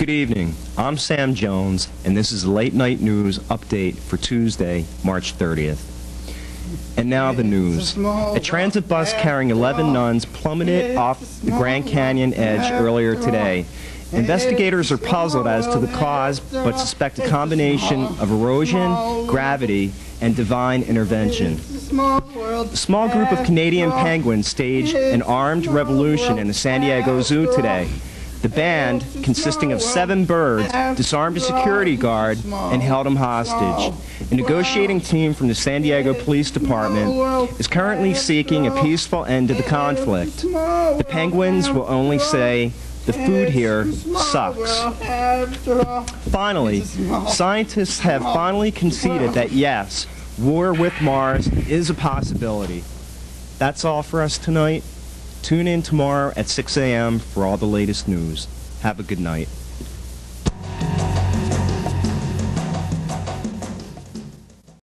Good evening. I'm Sam Jones, and this is the Late Night News update for Tuesday, March 30th. And now the news. A transit bus carrying 11 nuns plummeted off the Grand Canyon edge earlier today. Investigators are puzzled as to the cause, but suspect a combination of erosion, gravity, and divine intervention. A small group of Canadian penguins staged an armed revolution in the San Diego Zoo today. The band, consisting of 7 birds, disarmed a security guard and held him hostage. A negotiating team from the San Diego Police Department is currently seeking a peaceful end to the conflict. The penguins will only say, "The food here sucks." Finally, scientists have finally conceded that yes, war with Mars is a possibility. That's all for us tonight. Tune in tomorrow at 6 a.m. for all the latest news. Have a good night.